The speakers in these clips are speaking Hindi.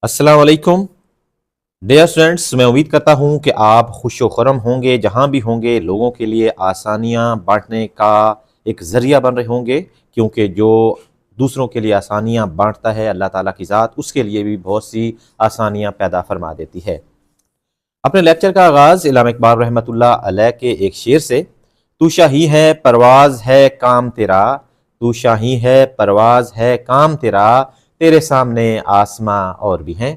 अस्सलाम वालेकुम डियर स्टूडेंट्स। मैं उम्मीद करता हूँ कि आप खुश व खुर्रम होंगे, जहाँ भी होंगे लोगों के लिए आसानियाँ बांटने का एक ज़रिया बन रहे होंगे, क्योंकि जो दूसरों के लिए आसानियाँ बांटता है अल्लाह ताला की ज़ात उसके लिए भी बहुत सी आसानियाँ पैदा फरमा देती है। अपने लेक्चर का आगाज़ इल्हाम इकबाल रहमतुल्लाह अलैह के एक शेर से, तू शाही है परवाज़ है काम तेरा, तू शाही है परवाज़ है काम तेरा, तेरे सामने आसमां और भी हैं।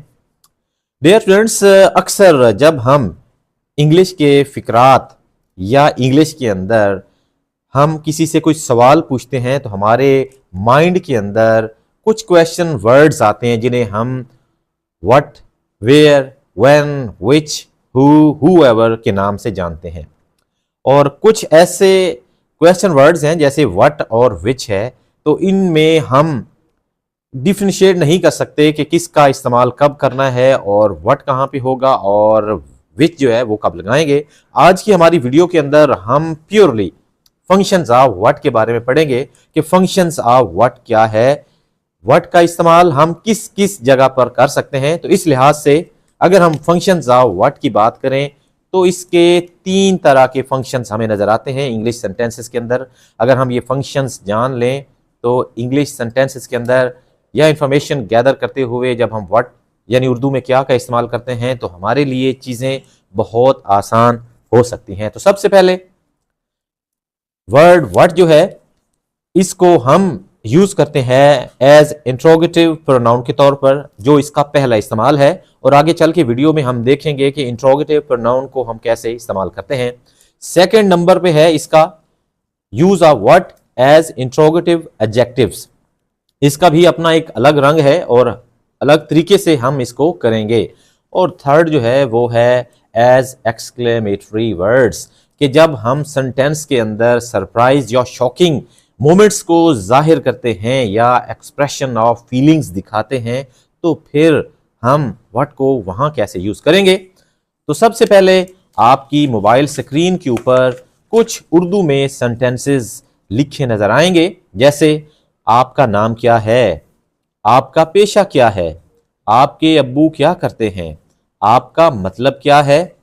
डियर स्टूडेंट्स, अक्सर जब हम इंग्लिश के फ़िक्रात या इंग्लिश के अंदर हम किसी से कुछ सवाल पूछते हैं तो हमारे माइंड के अंदर कुछ क्वेश्चन वर्ड्स आते हैं जिन्हें हम what, where, when, which, whoever के नाम से जानते हैं। और कुछ ऐसे क्वेश्चन वर्ड्स हैं जैसे व्हाट और विच है, तो इनमें हम डिफ्रेंशिएट नहीं कर सकते कि किसका इस्तेमाल कब करना है और व्हाट कहाँ पे होगा और विच जो है वो कब लगाएंगे। आज की हमारी वीडियो के अंदर हम प्योरली फंक्शंस ऑफ व्हाट के बारे में पढ़ेंगे कि फंक्शंस ऑफ व्हाट क्या है, व्हाट का इस्तेमाल हम किस किस जगह पर कर सकते हैं। तो इस लिहाज से अगर हम फंक्शंस ऑफ व्हाट की बात करें तो इसके तीन तरह के फंक्शंस हमें नजर आते हैं इंग्लिश सेंटेंसेस के अंदर। अगर हम ये फंक्शंस जान लें तो इंग्लिश सेंटेंसेस के अंदर या इंफॉर्मेशन गैदर करते हुए जब हम व्हाट यानी उर्दू में क्या का इस्तेमाल करते हैं तो हमारे लिए चीज़ें बहुत आसान हो सकती हैं। तो सबसे पहले वर्ड व्हाट जो है इसको हम यूज करते हैं एज इंट्रोगेटिव प्रोनाउन के तौर पर, जो इसका पहला इस्तेमाल है। और आगे चल के वीडियो में हम देखेंगे कि इंट्रोगेटिव प्रोनाउन को हम कैसे इस्तेमाल करते हैं। सेकंड नंबर पे है इसका use of what as interrogative adjectives. इसका भी अपना एक अलग रंग है और अलग तरीके से हम इसको करेंगे। और थर्ड जो है वो है एज एक्सक्लेमेटरी वर्ड्स, कि जब हम सेंटेंस के अंदर सरप्राइज या शॉकिंग मोमेंट्स को जाहिर करते हैं या एक्सप्रेशन ऑफ फीलिंग्स दिखाते हैं तो फिर हम व्हाट को वहां कैसे यूज करेंगे। तो सबसे पहले आपकी मोबाइल स्क्रीन के ऊपर कुछ उर्दू में सेंटेंसेस लिखे नजर आएंगे, जैसे आपका नाम क्या है, आपका पेशा क्या है, आपके अब्बू क्या करते हैं, आपका मतलब क्या है,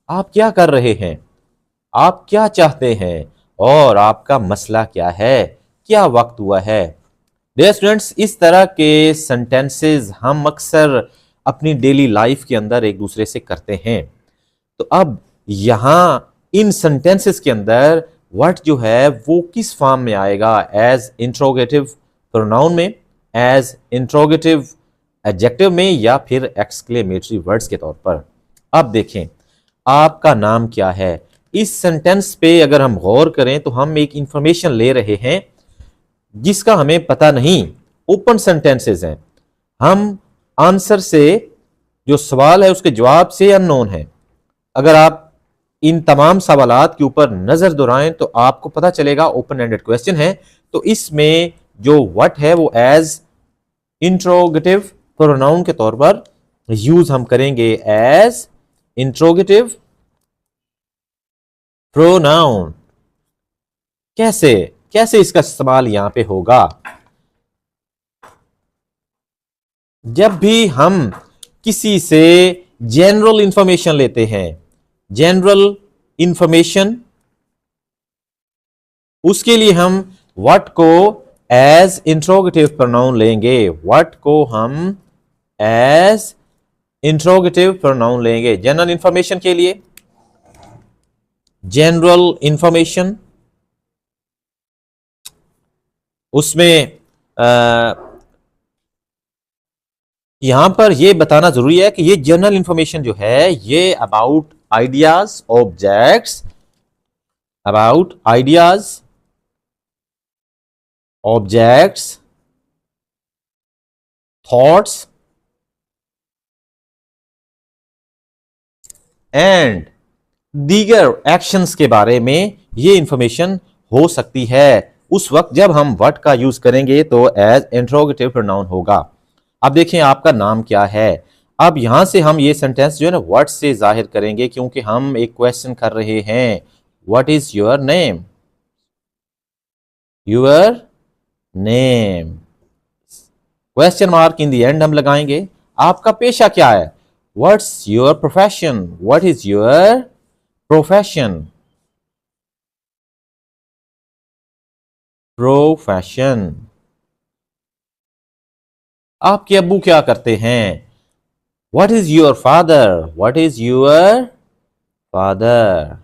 आप क्या कर रहे हैं, आप क्या चाहते हैं और आपका मसला क्या है, क्या वक्त हुआ है। डियर स्टूडेंट्स, इस तरह के सेंटेंसेस हम अक्सर अपनी डेली लाइफ के अंदर एक दूसरे से करते हैं। तो अब यहां इन सेंटेंसेस के अंदर व्हाट जो है वो किस फॉर्म में आएगा, एज इंट्रोगेटिव प्रोनाउन में, एज इंट्रोगेटिव एडजेक्टिव में, या फिर एक्सक्लेमेटरी वर्ड्स के तौर पर। अब देखें, आपका नाम क्या है। इस सेंटेंस पे अगर हम गौर करें तो हम एक इंफॉर्मेशन ले रहे हैं जिसका हमें पता नहीं। ओपन सेंटेंसेस हैं, हम आंसर से जो सवाल है उसके जवाब से अननोन है। अगर आप इन तमाम सवालात के ऊपर नजर दोहराएं तो आपको पता चलेगा ओपन एंडेड क्वेश्चन है। तो इसमें जो व्हाट है वो एज इंट्रोगेटिव प्रोनाउन के तौर पर यूज हम करेंगे, एज इंट्रोगेटिव प्रोनाउन। कैसे कैसे इसका इस्तेमाल यहां पे होगा, जब भी हम किसी से जनरल इंफॉर्मेशन लेते हैं, जनरल इंफॉर्मेशन, उसके लिए हम व्हाट को एज इंट्रोगेटिव प्रोनाउन लेंगे। व्हाट को हम एज इंट्रोगेटिव प्रोनाउन लेंगे जनरल इंफॉर्मेशन के लिए। जनरल इंफॉर्मेशन उसमें यहां पर यह बताना जरूरी है कि ये जनरल इंफॉर्मेशन जो है ये about ideas, objects, about ideas, objects, thoughts and दीगर एक्शंस के बारे में ये इंफॉर्मेशन हो सकती है उस वक्त जब हम व्हाट का यूज करेंगे तो एज इंट्रोगेटिव प्रोनाउन होगा। अब देखें, आपका नाम क्या है। अब यहां से हम ये सेंटेंस जो है ना व्हाट से जाहिर करेंगे, क्योंकि हम एक क्वेश्चन कर रहे हैं, what is your name, your name, question mark in the end हम लगाएंगे। आपका पेशा क्या है? What's your profession? What is your profession? Profession. आपके अब्बू क्या करते हैं? What is your father? What is your father?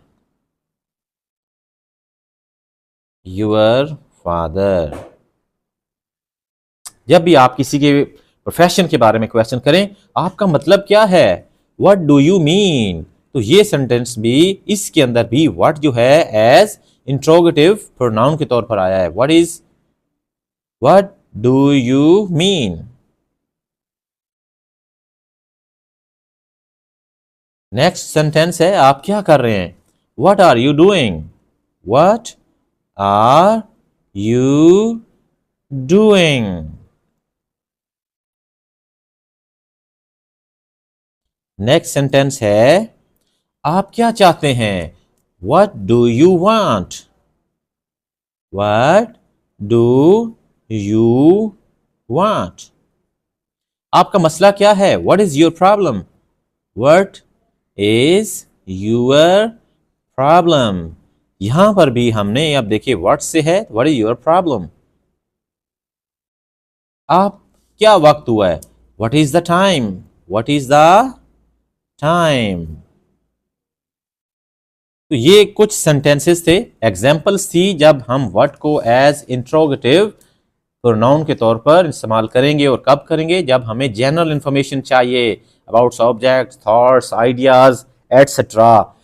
Your father. जब भी आप किसी के प्रोफेशन के बारे में क्वेश्चन करें, आपका मतलब क्या है? What do you mean? तो ये सेंटेंस भी, इसके अंदर भी व्हाट जो है एज इंट्रोगेटिव प्रोनाउन के तौर पर आया है। What do you mean? Next sentence है, आप क्या कर रहे हैं? What are you doing? What are you doing? Next sentence है, आप क्या चाहते हैं? What do you want? What do you want? आपका मसला क्या है? What is your problem? What is your problem? यहां पर भी हमने, अब देखिए what से है, what is your problem? आप क्या वक्त हुआ है? What is the time? What is the time? तो ये कुछ सेंटेंसेस थे, एग्जाम्पल्स थी जब हम व्हाट को एज इंट्रोगेटिव प्रोनाउन के तौर पर इस्तेमाल करेंगे। और कब करेंगे? जब हमें जनरल इंफॉर्मेशन चाहिए about subject, thoughts, ideas etcetera.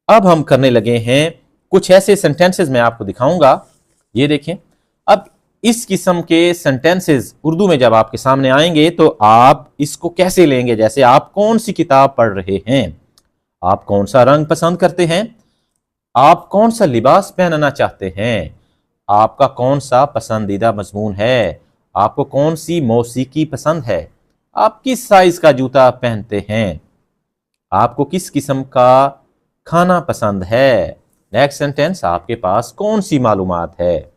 अब हम करने लगे हैं कुछ ऐसे सेंटेंसेस, मैं आपको दिखाऊंगा। ये देखें, अब इस किस्म के सेंटेंसेस उर्दू में जब आपके सामने आएंगे तो आप इसको कैसे लेंगे? जैसे आप कौन सी किताब पढ़ रहे हैं, आप कौन सा रंग पसंद करते हैं, आप कौन सा लिबास पहनना चाहते हैं, आपका कौन सा पसंदीदा मजमून है, आपको कौन सी मौसीकी पसंद है, आप किस साइज का जूता पहनते हैं, आपको किस किस्म का खाना पसंद है। नेक्स्ट सेंटेंस, आपके पास कौन सी मालूमात है।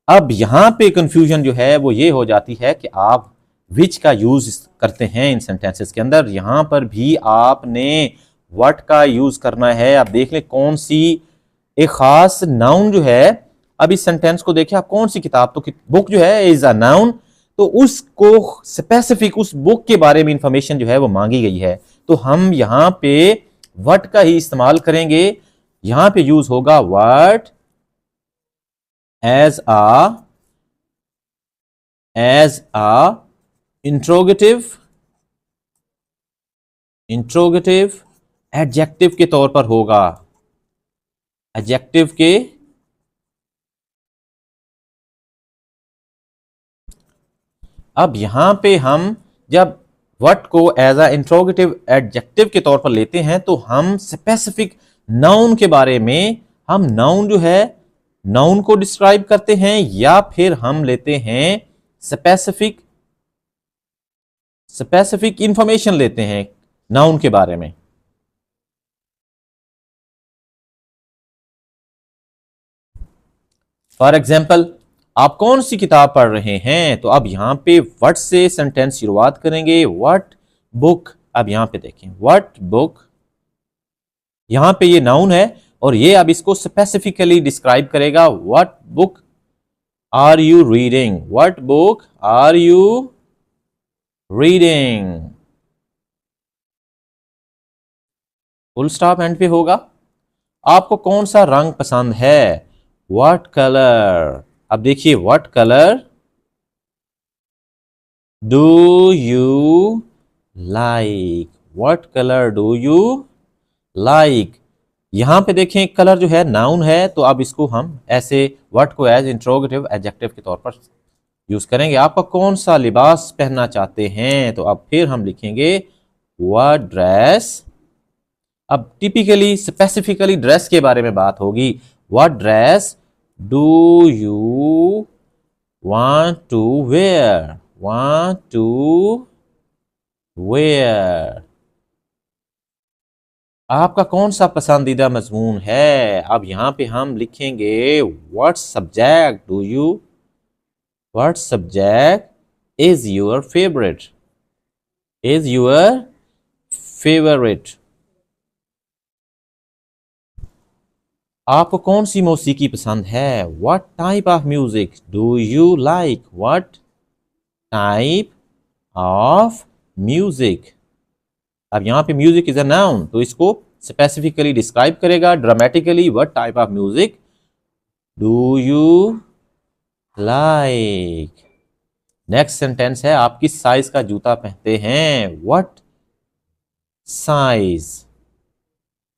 अब यहां पे कंफ्यूजन जो है वो ये हो जाती है कि आप विच का यूज करते हैं इन सेंटेंसेस के अंदर। यहां पर भी आपने व्हाट का यूज करना है। आप देख लें कौन सी एक खास नाउन जो है, अब इस सेंटेंस को देखिए, आप कौन सी किताब, तो बुक जो है इज अ नाउन, तो उसको स्पेसिफिक उस बुक के बारे में इंफॉर्मेशन जो है वो मांगी गई है, तो हम यहां पे व्हाट का ही इस्तेमाल करेंगे। यहां पे यूज होगा what as a interrogative adjective के तौर पर होगा। एडजेक्टिव के अब यहां पे हम जब व्हाट को एज अ इंट्रोगेटिव एडजेक्टिव के तौर पर लेते हैं तो हम स्पेसिफिक नाउन के बारे में, हम नाउन जो है नाउन को डिस्क्राइब करते हैं, या फिर हम लेते हैं स्पेसिफिक इंफॉर्मेशन लेते हैं नाउन के बारे में। फॉर एग्जाम्पल, आप कौन सी किताब पढ़ रहे हैं, तो अब यहां पे व्हाट से सेंटेंस शुरुआत करेंगे। व्हाट बुक, अब यहां पे देखें व्हाट बुक, यहां पे ये नाउन है और ये अब इसको स्पेसिफिकली डिस्क्राइब करेगा। What book are you reading? What book are you reading? Full stop end पे होगा। आपको कौन सा रंग पसंद है? व्हाट कलर, अब देखिए what colour do you like? What colour do you like? यहां पे देखें कलर जो है नाउन है, तो अब इसको हम ऐसे व्हाट को एज इंट्रोगेटिव एडजेक्टिव के तौर पर यूज करेंगे। आपका कौन सा लिबास पहनना चाहते हैं, तो अब फिर हम लिखेंगे व्हाट ड्रेस। अब टिपिकली स्पेसिफिकली ड्रेस के बारे में बात होगी। What dress do you want to wear? Want to wear? आपका कौन सा पसंदीदा मजमून है। अब यहां पे हम लिखेंगे what subject do you, what subject is your favourite? Is your favourite. आपको कौन सी मौसीकी पसंद है? What type of music do you like? What type of music? अब यहाँ पे म्यूजिक इज अ नाउन, तो इसको स्पेसिफिकली डिस्क्राइब करेगा dramatically. What type of music do you like? Next sentence है, आप किस साइज का जूता पहनते हैं? What size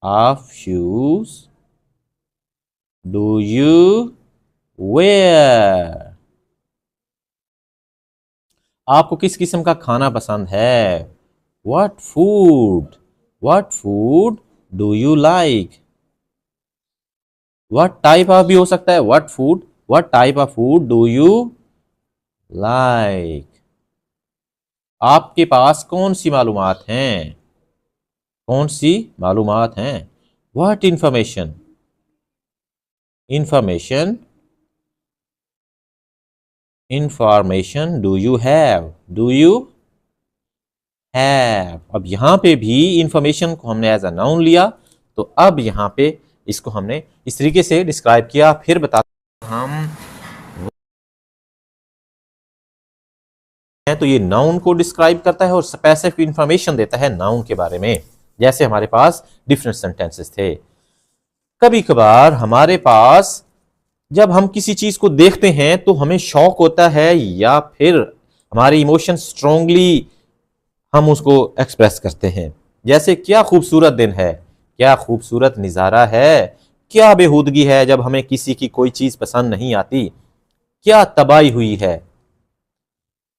of shoes do you wear? आपको किस किस्म का खाना पसंद है? What food do you like? What type of भी हो सकता है। what type of food do you like? आपके पास कौन सी मालूमात हैं? कौन सी मालूमात हैं? What information do you have? अब यहां पे भी इंफॉर्मेशन को हमने एज अ नाउन लिया, तो अब यहां पे इसको हमने इस तरीके से डिस्क्राइब किया। फिर बता हम तो ये नाउन को डिस्क्राइब करता है और स्पेसिफिक इंफॉर्मेशन देता है नाउन के बारे में। जैसे हमारे पास डिफरेंट सेंटेंसेस थे। कभी कभार हमारे पास जब हम किसी चीज को देखते हैं तो हमें शौक होता है, या फिर हमारे इमोशन स्ट्रांगली हम उसको एक्सप्रेस करते हैं। जैसे क्या खूबसूरत दिन है, क्या खूबसूरत नज़ारा है, क्या बेहूदगी है जब हमें किसी की कोई चीज पसंद नहीं आती, क्या तबाही हुई है,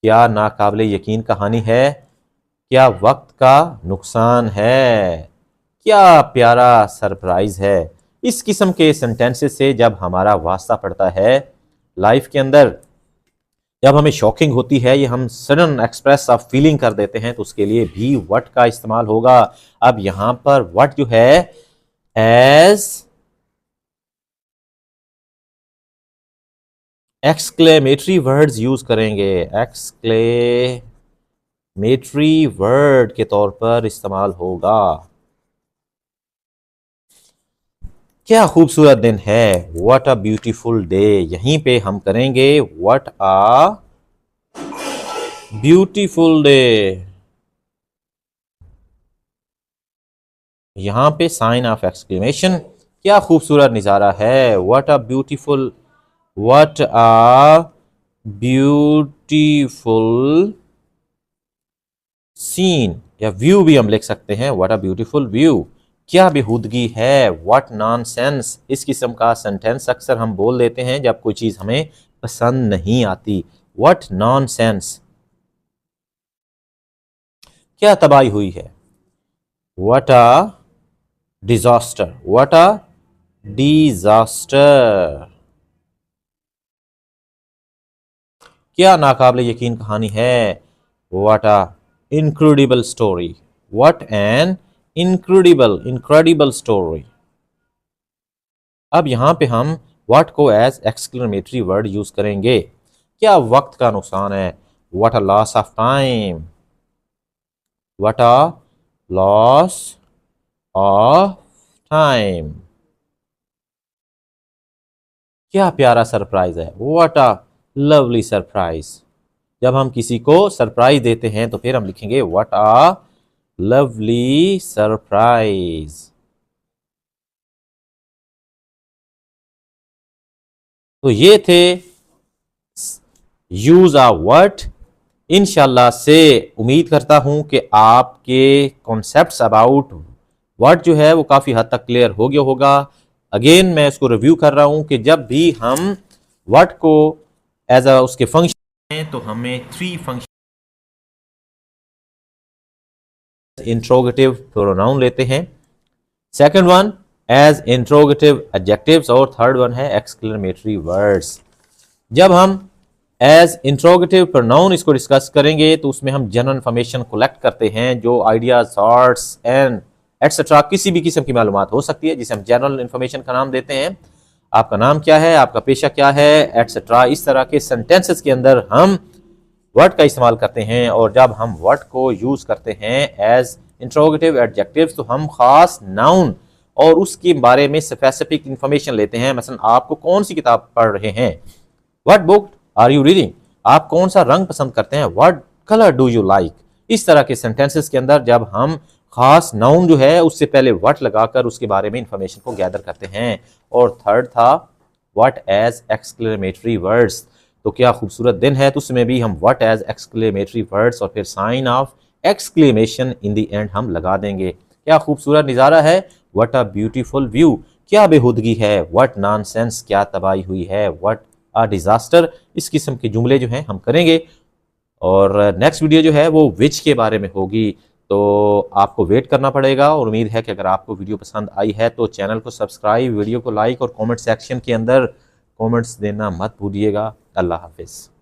क्या नाकाबिले यकीन कहानी है, क्या वक्त का नुकसान है, क्या प्यारा सरप्राइज है। इस किस्म के सेंटेंसेस से जब हमारा वास्ता पड़ता है लाइफ के अंदर, जब हमें शॉकिंग होती है, ये हम सडन एक्सप्रेस ऑफ फीलिंग कर देते हैं, तो उसके लिए भी व्हाट का इस्तेमाल होगा। अब यहां पर व्हाट जो है एज एक्सक्लेमेटरी वर्ड्स यूज करेंगे। एक्सक्लेमेटरी वर्ड के तौर पर इस्तेमाल होगा। क्या खूबसूरत दिन है, व्हाट अ ब्यूटीफुल डे। यहीं पे हम करेंगे व्हाट अ ब्यूटीफुल डे। यहां पे साइन ऑफ एक्सक्लेमेशन, क्या खूबसूरत नज़ारा है, व्हाट अ ब्यूटीफुल सीन, या व्यू भी हम लिख सकते हैं, व्हाट अ ब्यूटीफुल व्यू। क्या बेहूदगी है, व्हाट नॉनसेंस। इस किस्म का सेंटेंस अक्सर हम बोल देते हैं जब कोई चीज हमें पसंद नहीं आती। What nonsense. क्या तबाही हुई है, व्हाट अ डिजास्टर, क्या नाकाबिले यकीन कहानी है, what a incredible story, what an incredible story. अब यहां पे हम व्हाट को एज एक्सक्लेमेटरी वर्ड यूज करेंगे। क्या वक्त का नुकसान है, what a loss of time, what a loss of time. क्या प्यारा सरप्राइज है, व्हाट अ लवली सरप्राइज। जब हम किसी को सरप्राइज देते हैं तो फिर हम लिखेंगे व्हाट अ लवली सरप्राइज। तो ये थे यूज अ व्हाट। इंशाल्लाह से उम्मीद करता हूं कि आपके कॉन्सेप्ट्स अबाउट व्हाट जो है वो काफी हद तक क्लियर हो गया होगा। अगेन मैं इसको रिव्यू कर रहा हूं कि जब भी हम व्हाट को एज अ उसके फंक्शन हैं तो हमें 3 फंक्शन इंट्रोगेटिव प्रोनाउन लेते हैं, second one as interrogative adjectives, और थर्ड वन है एक्सक्लेमेटरी वर्ड्स। जब हम एज इंट्रोगेटिव प्रोनाउन इसको डिस्कस करेंगे तो उसमें हम जनरल इंफॉर्मेशन कलेक्ट करते हैं, जो आइडियाज, थॉट्स एंड एटसेट्रा किसी भी किस्म की मालूमात हो सकती है, जिसे हम जनरल इंफॉर्मेशन का नाम देते हैं। आपका नाम क्या है, आपका पेशा क्या है, एटसेट्रा। इस तरह के सेंटेंसेस के अंदर हम वर्ड का इस्तेमाल करते हैं, और जब हम वर्ड को यूज करते हैं एज इंट्रोगेटिव एडजेक्टिव्स तो हम खास नाउन और उसके बारे में स्पेसिफिक इंफॉर्मेशन लेते हैं। मसलन आपको कौन सी किताब पढ़ रहे हैं, what book are you reading, आप कौन सा रंग पसंद करते हैं, what colour do you like. इस तरह के सेंटेंसेस के अंदर जब हम खास नाउन जो है उससे पहले व्हाट लगाकर उसके बारे में इंफॉर्मेशन को गैदर करते हैं। और थर्ड था व्हाट एज एक्सक्लेमेटरी वर्ड्स। तो क्या खूबसूरत दिन है, तो उसमें भी हम व्हाट एज एक्सक्लेमेटरी वर्ड्स और फिर sign of exclamation in the end हम लगा देंगे। क्या खूबसूरत नज़ारा है, व्हाट अ ब्यूटीफुल व्यू। क्या बेहूदगी है, व्हाट नॉनसेंस, क्या तबाही हुई है, व्हाट अ डिजास्टर। इस किस्म के जुमले जो हैं हम करेंगे। और नेक्स्ट वीडियो जो है वो विच के बारे में होगी, तो आपको वेट करना पड़ेगा। और उम्मीद है कि अगर आपको वीडियो पसंद आई है तो चैनल को सब्सक्राइब, वीडियो को लाइक और कमेंट सेक्शन के अंदर कमेंट्स देना मत भूलिएगा। अल्लाह हाफिज़।